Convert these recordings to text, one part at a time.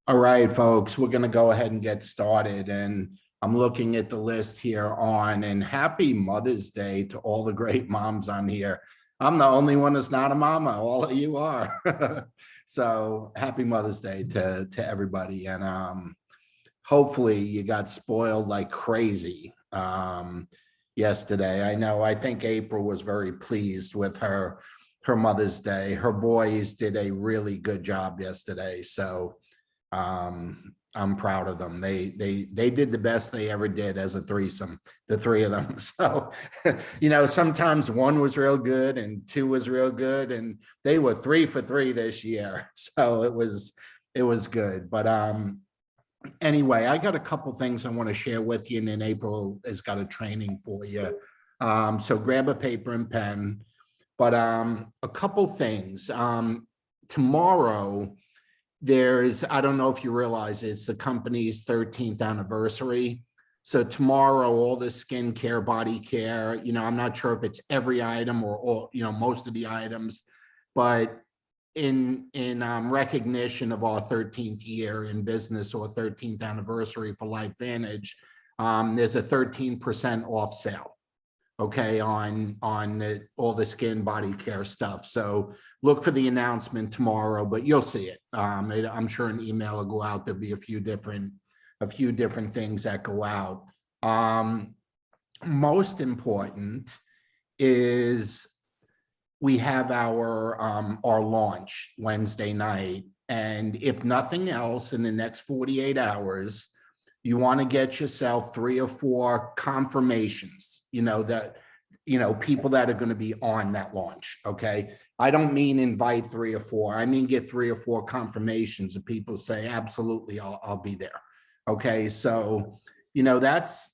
All right, folks, we're going to go ahead and get started. And I'm looking at the list here and happy Mother's Day to all the great moms on here. I'm the only one that's not a mama. All of you are. So happy Mother's Day to everybody. And hopefully you got spoiled like crazy yesterday. I think April was very pleased with her Mother's Day. Her boys did a really good job yesterday. So I'm proud of them. They did the best they ever did as a threesome, the three of them. So, sometimes one was real good and two was real good, and they were 3 for 3 this year. So it was good. But anyway, I got a couple things I want to share with you, and then April has got a training for you. So grab a paper and pen. But a couple things. Tomorrow, I don't know if you realize it's the company's 13th anniversary. So tomorrow, all the skincare, body care, I'm not sure if it's every item or all, most of the items, but in recognition of our 13th year in business or 13th anniversary for LifeVantage, there's a 13% off sale. Okay, on all the skin body care stuff. So look for the announcement tomorrow, but you'll see it. I'm sure an email will go out. There'll be a few different things that go out. Most important is we have our launch Wednesday night, and if nothing else, in the next 48 hours. You want to get yourself 3 or 4 confirmations, that, people that are going to be on that launch. Okay. I don't mean invite 3 or 4. I mean, get 3 or 4 confirmations of people say, absolutely, I'll be there. Okay. So, that's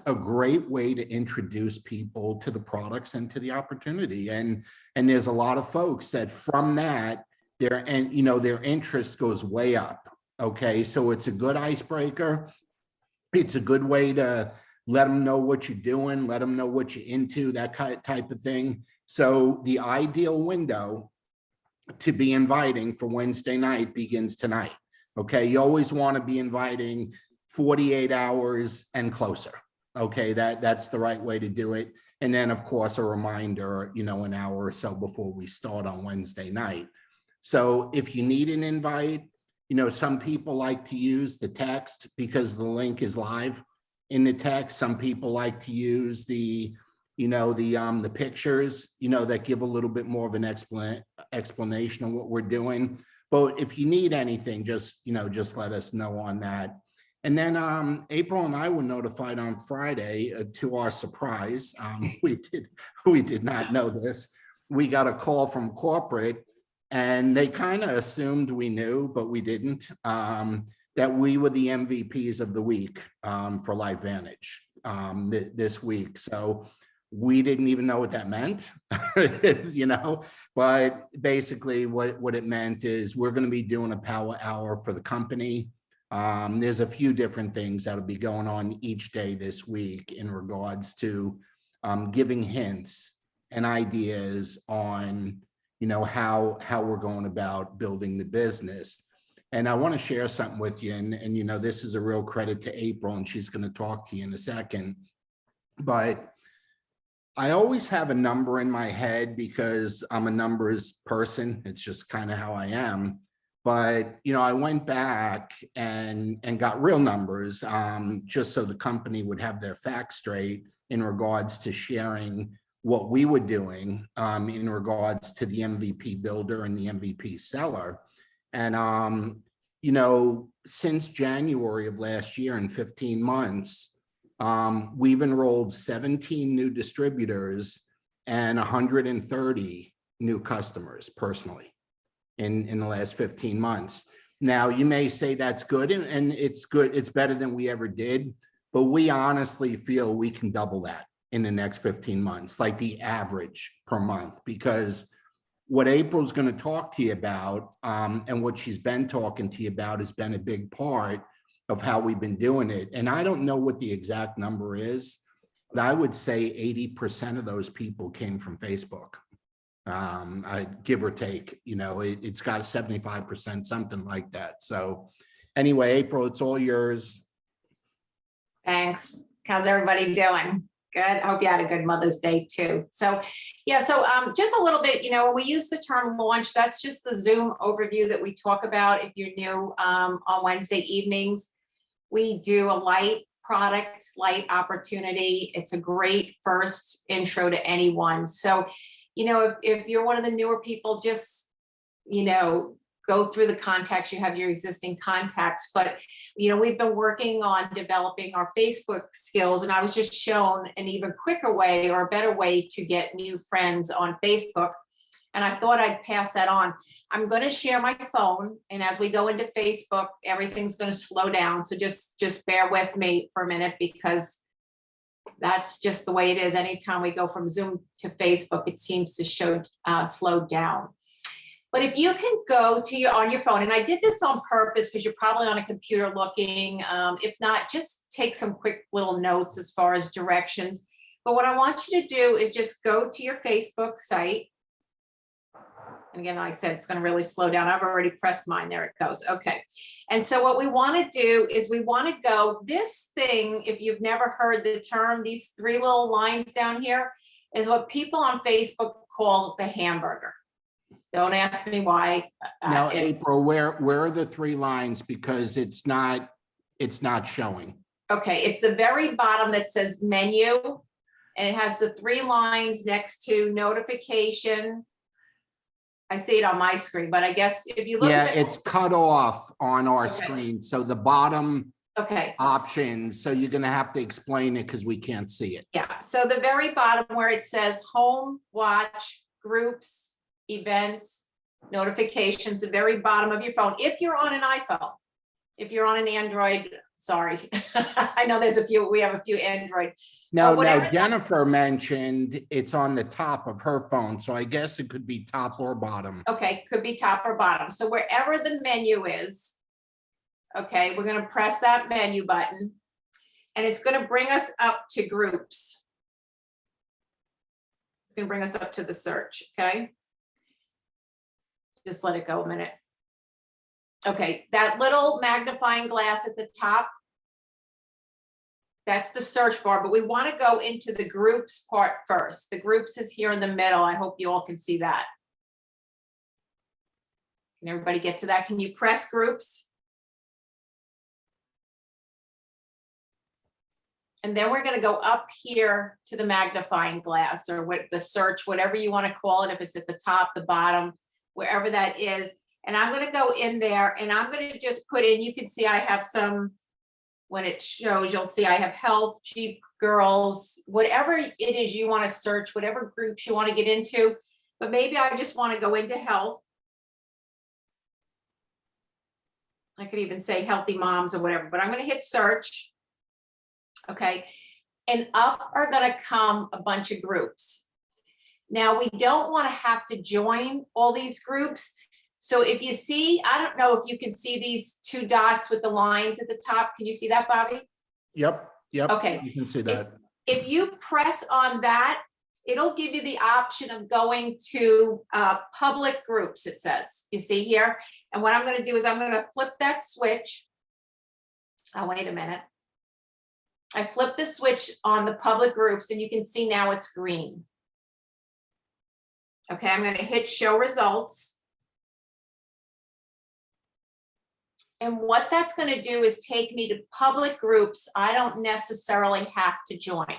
a great way to introduce people to the products and to the opportunity. And there's a lot of folks that from that, their interest goes way up. Okay, so it's a good icebreaker. It's a good way to let them know what you're doing, let them know what you're into, that type of thing. So the ideal window to be inviting for Wednesday night begins tonight. Okay, you always want to be inviting 48 hours and closer. Okay, that's the right way to do it. And then, of course, a reminder, an hour or so before we start on Wednesday night. So if you need an invite, some people like to use the text because the link is live in the text. Some people like to use the pictures, that give a little bit more of an explanation of what we're doing. But if you need anything, just let us know on that. And then April and I were notified on Friday, to our surprise. We did not know this. We got a call from corporate. And they kind of assumed we knew, but we didn't, that we were the MVPs of the week for LifeVantage this week. So we didn't even know what that meant, but basically what it meant is we're going to be doing a power hour for the company. There's a few different things that'll be going on each day this week in regards to giving hints and ideas on how we're going about building the business. And I want to share something with you. And this is a real credit to April, and she's going to talk to you in a second. But I always have a number in my head because I'm a numbers person. It's just kind of how I am. But, I went back and got real numbers just so the company would have their facts straight in regards to sharing what we were doing in regards to the MVP builder and the MVP seller. And, since January of last year, in 15 months, we've enrolled 17 new distributors and 130 new customers personally in the last 15 months. Now, you may say that's good, and it's good. It's better than we ever did, but we honestly feel we can double that in the next 15 months, like the average per month, because what April's going to talk to you about and what she's been talking to you about has been a big part of how we've been doing it. And I don't know what the exact number is, but I would say 80% of those people came from Facebook. I give or take, it's got a 75%, something like that. So anyway, April, it's all yours. Thanks. How's everybody doing? Good. Hope you had a good Mother's Day too. So yeah, so just a little bit, when we use the term launch, that's just the Zoom overview that we talk about. If you're new, on Wednesday evenings, we do a light product, light opportunity. It's a great first intro to anyone. So, if you're one of the newer people, just, go through the contacts. You have your existing contacts, but we've been working on developing our Facebook skills, and I was just shown an even quicker way or a better way to get new friends on Facebook, and I thought I'd pass that on. I'm going to share my phone, and as we go into Facebook, everything's going to slow down, so just bear with me for a minute, because that's just the way it is. Anytime we go from Zoom to Facebook, it seems to show slowed down. But if you can go to on your phone, and I did this on purpose because you're probably on a computer looking. If not, just take some quick little notes as far as directions. But what I want you to do is just go to your Facebook site. And again, like I said, it's going to really slow down. I've already pressed mine. There it goes. Okay. And so what we want to do is we want to go this thing. If you've never heard the term, these three little lines down here is what people on Facebook call the hamburger. Don't ask me why. Now, April, where are the three lines? Because it's not showing. Okay, it's the very bottom that says menu, and it has the three lines next to notification. I see it on my screen, but I guess if you look at it, it's cut off on our screen. So the bottom options, so you're going to have to explain it because we can't see it. Yeah, so the very bottom where it says home, watch, groups, events, notifications, the very bottom of your phone. If you're on an iPhone, if you're on an Android, sorry, I know we have a few Android. Now Jennifer mentioned it's on the top of her phone, so I guess it could be top or bottom. Okay, could be top or bottom. So wherever the menu is, okay, we're going to press that menu button, and it's going to bring us up to groups. It's going to bring us up to the search, okay? Just let it go a minute. Okay, that little magnifying glass at the top, that's the search bar, but we want to go into the groups part first. The groups is here in the middle. I hope you all can see that. Can everybody get to that? Can you press groups? And then we're going to go up here to the magnifying glass, or what the search, whatever you want to call it, if it's at the top, the bottom, wherever that is. And I'm going to go in there, and I'm going to just put in, you can see I have some, when it shows, you'll see I have health, Jeep girls, whatever it is you want to search, whatever groups you want to get into. But maybe I just want to go into health. I could even say healthy moms or whatever, but I'm going to hit search. Okay. And up are going to come a bunch of groups. Now, we don't want to have to join all these groups. So if you see, I don't know if you can see these two dots with the lines at the top. Can you see that, Bobby? Yep. Okay. You can see that. If you press on that, it'll give you the option of going to public groups, it says. You see here? And what I'm going to do is I'm going to flip that switch. Oh, wait a minute. I flipped the switch on the public groups, and you can see now it's green. Okay, I'm going to hit show results. And what that's going to do is take me to public groups I don't necessarily have to join.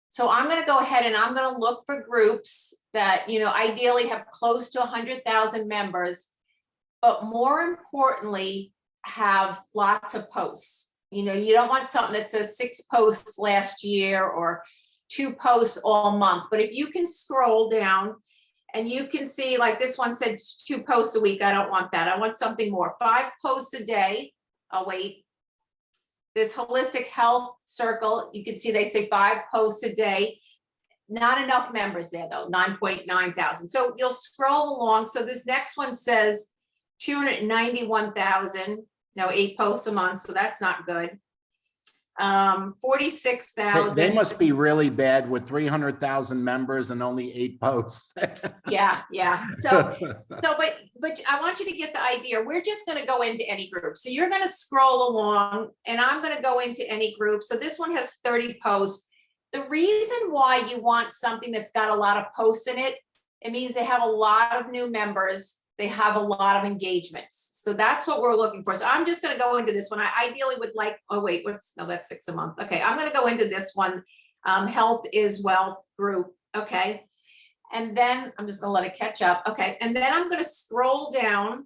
So I'm going to go ahead and I'm going to look for groups that, ideally have close to 100,000 members, but more importantly, have lots of posts. You don't want something that says 6 posts last year or 2 posts all month. But if you can scroll down and you can see, like this one said 2 posts a week. I don't want that. I want something more. 5 posts a day. Oh, wait. This holistic health circle, you can see they say 5 posts a day. Not enough members there though, 9.9 thousand. So you'll scroll along. So this next one says 291,000. No, 8 posts a month. So that's not good. They 46,000. must be really bad with 300,000 members and only 8 posts. Yeah. But I want you to get the idea. We're just going to go into any group. So you're going to scroll along and I'm going to go into any group. So this one has 30 posts. The reason why you want something that's got a lot of posts in it, it means they have a lot of new members. They have a lot of engagements. So that's what we're looking for. So I'm just going to go into this one. I ideally would like, oh wait, that's 6 a month. Okay, I'm going to go into this one, Health is Wealth group. Okay. And then I'm just going to let it catch up. Okay. And then I'm going to scroll down.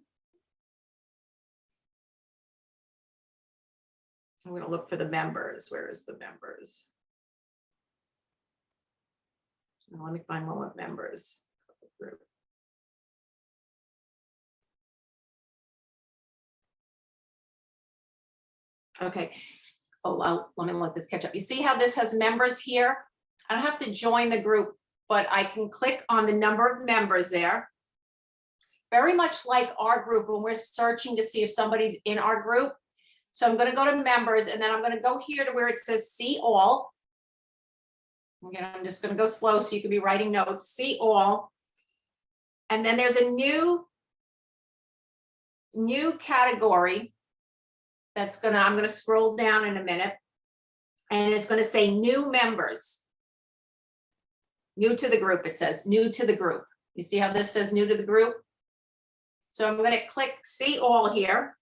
I'm going to look for the members. Where is the members? Now, let me find one with members. Group. Okay. Oh, well, let me let this catch up. You see how this has members here? I don't have to join the group, but I can click on the number of members there. Very much like our group when we're searching to see if somebody's in our group. So I'm going to go to members and then I'm going to go here to where it says see all. Again, I'm just going to go slow so you can be writing notes. See all. And then there's a new category that's I'm going to scroll down in a minute. And it's going to say new members. New to the group, it says new to the group. You see how this says new to the group? So I'm going to click see all here.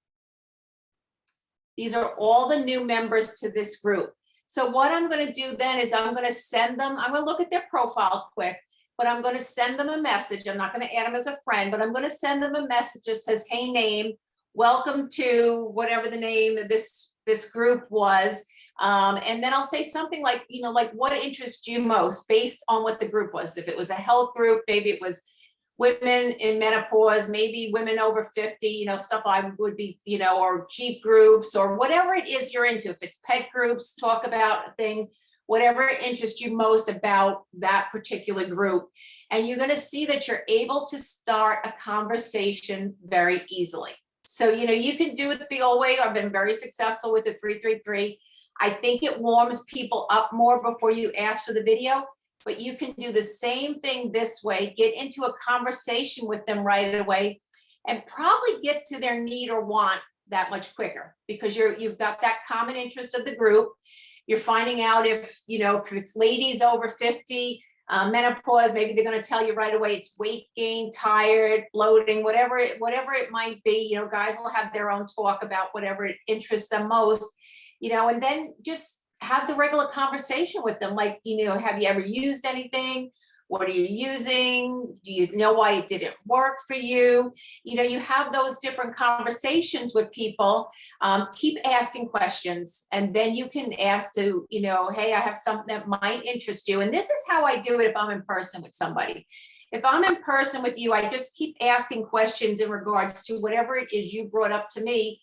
These are all the new members to this group. So what I'm going to do then is I'm going to send them, I'm going to look at their profile quick, but I'm going to send them a message. I'm not going to add them as a friend, but I'm going to send them a message that says, hey, name, welcome to whatever the name of this group was. And then I'll say something like, like what interests you most based on what the group was. If it was a health group, maybe it was women in menopause, maybe women over 50, stuff I would be, or Jeep groups or whatever it is you're into. If it's pet groups, talk about a thing, whatever interests you most about that particular group. And you're going to see that you're able to start a conversation very easily. So, you can do it the old way. I've been very successful with the 333. I think it warms people up more before you ask for the video, but you can do the same thing this way, get into a conversation with them right away and probably get to their need or want that much quicker because you've got that common interest of the group. You're finding out if it's ladies over 50, menopause, maybe they're going to tell you right away it's weight gain, tired, bloating, whatever it might be. Guys will have their own talk about whatever it interests them most, and then just have the regular conversation with them. Like, have you ever used anything? What are you using? Do you know why it didn't work for you? You have those different conversations with people. Keep asking questions. And then you can ask to, hey, I have something that might interest you. And this is how I do it if I'm in person with somebody. If I'm in person with you, I just keep asking questions in regards to whatever it is you brought up to me.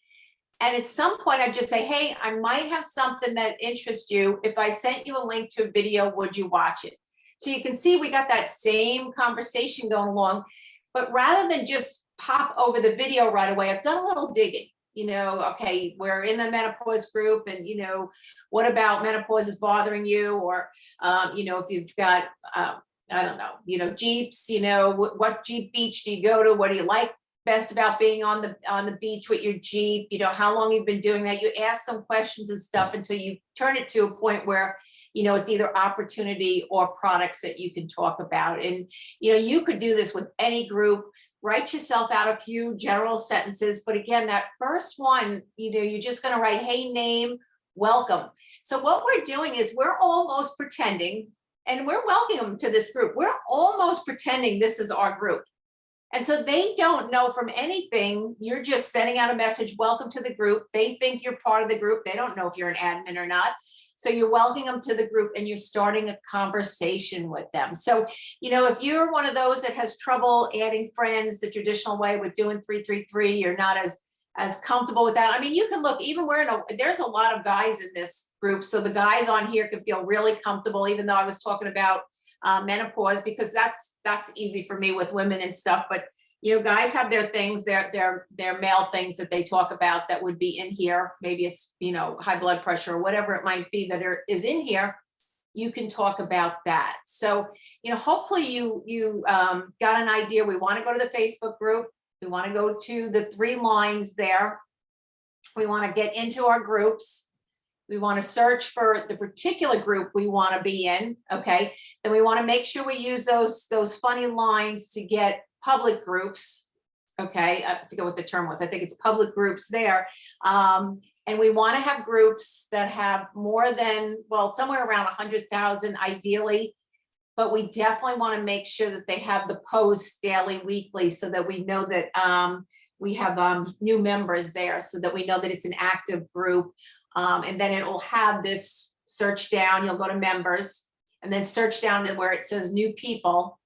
And at some point, I just say, hey, I might have something that interests you. If I sent you a link to a video, would you watch it? So you can see we got that same conversation going along, but rather than just pop over the video right away, I've done a little digging, okay, we're in the menopause group and, what about menopause is bothering you? Or, if you've got, I don't know, Jeeps, what Jeep beach do you go to? What do you like best about being on the beach with your Jeep? How long you've been doing that? You ask some questions and stuff until you turn it to a point where it's either opportunity or products that you can talk about. And, you could do this with any group, write yourself out a few general sentences. But again, that first one, you're just going to write, hey, name, welcome. So what we're doing is we're almost pretending, and we're welcoming them to this group. We're almost pretending this is our group. And so they don't know from anything. You're just sending out a message, welcome to the group. They think you're part of the group. They don't know if you're an admin or not. So you're welcoming them to the group and you're starting a conversation with them. So, if you're one of those that has trouble adding friends the traditional way with doing 333, you're not as comfortable with that. I mean, you can look, even there's a lot of guys in this group. So the guys on here can feel really comfortable, even though I was talking about menopause, because that's easy for me with women and stuff. But guys have their things, their male things that they talk about that would be in here. Maybe it's, high blood pressure or whatever it might be that is in here. You can talk about that. So, hopefully you got an idea. We want to go to the Facebook group. We want to go to the 3 lines there. We want to get into our groups. We want to search for the particular group we want to be in. Okay. Then we want to make sure we use those funny lines to get public groups. Okay. I forget what the term was. I think it's public groups there. And we want to have groups that have more than, somewhere around 100,000 ideally, but we definitely want to make sure that they have the posts daily, weekly, so that we know that we have new members there, so that we know that it's an active group. And then it will have this search down. You'll go to members and then search down to where it says new people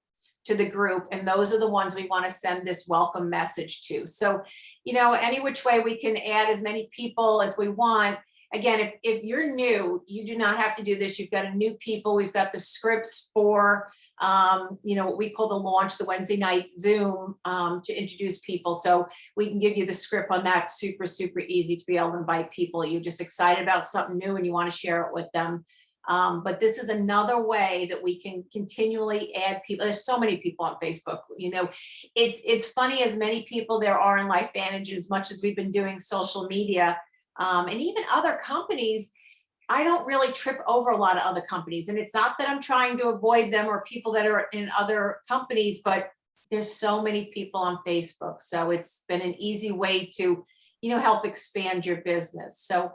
to the group. And those are the ones we want to send this welcome message to. So, any which way we can add as many people as we want. Again, if you're new, you do not have to do this. You've got a new people. We've got the scripts for, what we call the launch, the Wednesday night Zoom to introduce people. So we can give you the script on that. Super, super easy to be able to invite people. You're just excited about something new and you want to share it with them. But this is another way that we can continually add people. There's so many people on Facebook. It's funny as many people there are in LifeVantage, as much as we've been doing social media. And even other companies, I don't really trip over a lot of other companies. And it's not that I'm trying to avoid them or people that are in other companies, but there's so many people on Facebook. So it's been an easy way to, help expand your business. So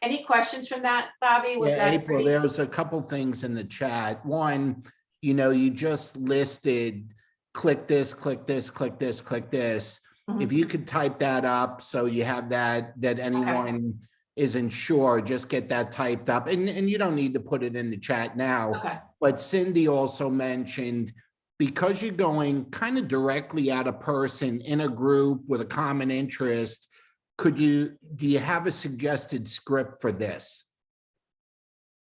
any questions from that, Bobby? Was that April, there was a couple things in the chat. One, you just listed, click this, click this, click this, click this. Mhm. If you could type that up so you have that anyone isn't sure, just get that typed up. And you don't need to put it in the chat now. Okay. But Cindy also mentioned, because you're going kind of directly at a person in a group with a common interest, do you have a suggested script for this?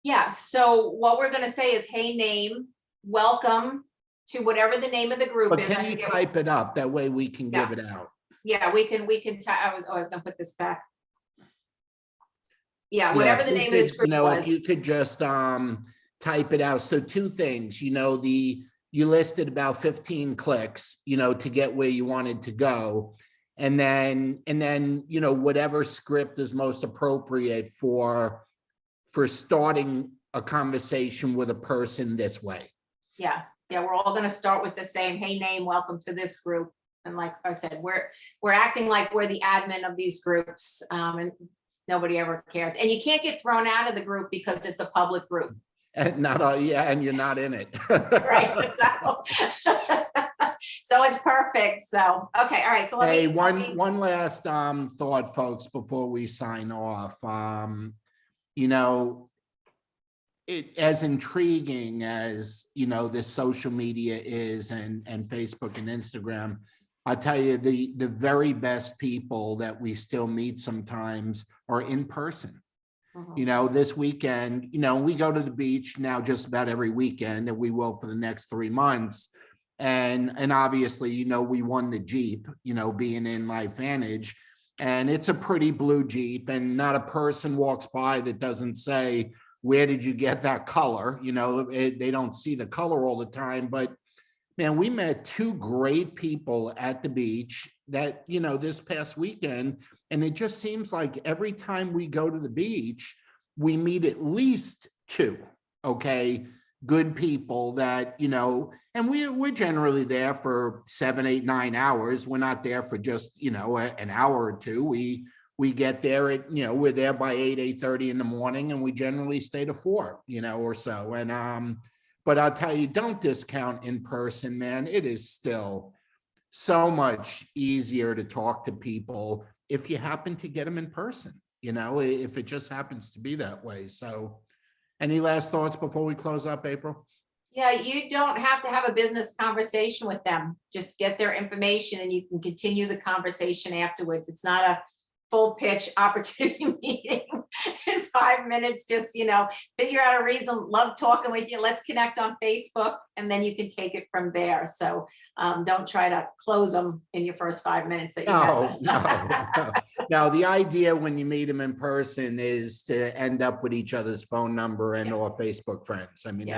Yeah. So what we're going to say is, hey, name, welcome to whatever the name of the group But is. can you type it up? That way we can give it out. Yeah, we can I was going to put this back. Yeah, whatever the name of this group was. If you could just type it out. So 2 things, you listed about 15 clicks, to get where you wanted to go. And then, whatever script is most appropriate for starting a conversation with a person this way. Yeah. We're all going to start with the same, hey, name, welcome to this group. And like I said, we're acting like we're the admin of these groups, and nobody ever cares. And you can't get thrown out of the group because it's a public group. And and you're not in it. Right. So it's perfect. So, okay. All right. So one last thought, folks, before we sign off. As intriguing as this social media is, and Facebook and Instagram, I'll tell you, the very best people that we still meet sometimes are in person. This weekend, we go to the beach now just about every weekend, and we will for the next 3 months. And obviously, we won the Jeep, being in LifeVantage, and it's a pretty blue Jeep, and not a person walks by that doesn't say, where did you get that color? They don't see the color all the time, but man, we met 2 great people at the beach that, this past weekend. And it just seems like every time we go to the beach, we meet at least 2, good people that, and we're generally there for 7, 8, 9 hours. We're not there for just, an hour or 2. We get there at, we're there by 8:30 in the morning, and we generally stay to 4, or so. And, but I'll tell you, don't discount in person, man. It is still so much easier to talk to people if you happen to get them in person, if it just happens to be that way. So any last thoughts before we close up, April? Yeah, you don't have to have a business conversation with them. Just get their information and you can continue the conversation afterwards. It's not full pitch opportunity meeting in 5 minutes. Just, figure out a reason, love talking with you. Let's connect on Facebook, and then you can take it from there. So don't try to close them in your first 5 minutes that you have. No. The idea when you meet them in person is to end up with each other's phone number and or Facebook friends. I mean,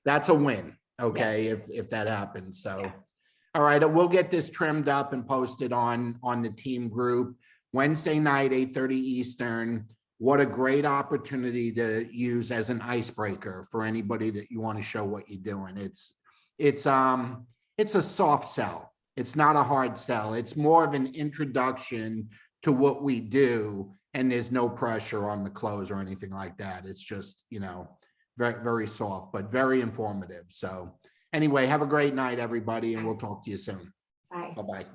that's a win. Okay. Yes. If that happens. So, Yeah. all right, we'll get this trimmed up and posted on the team group Wednesday night, 8:30 Eastern. What a great opportunity to use as an icebreaker for anybody that you want to show what you're doing. It's a soft sell. It's not a hard sell. It's more of an introduction to what we do, and there's no pressure on the close or anything like that. It's just, very, very soft, but very informative. So anyway, have a great night, everybody, and we'll talk to you soon. Bye. Bye-bye.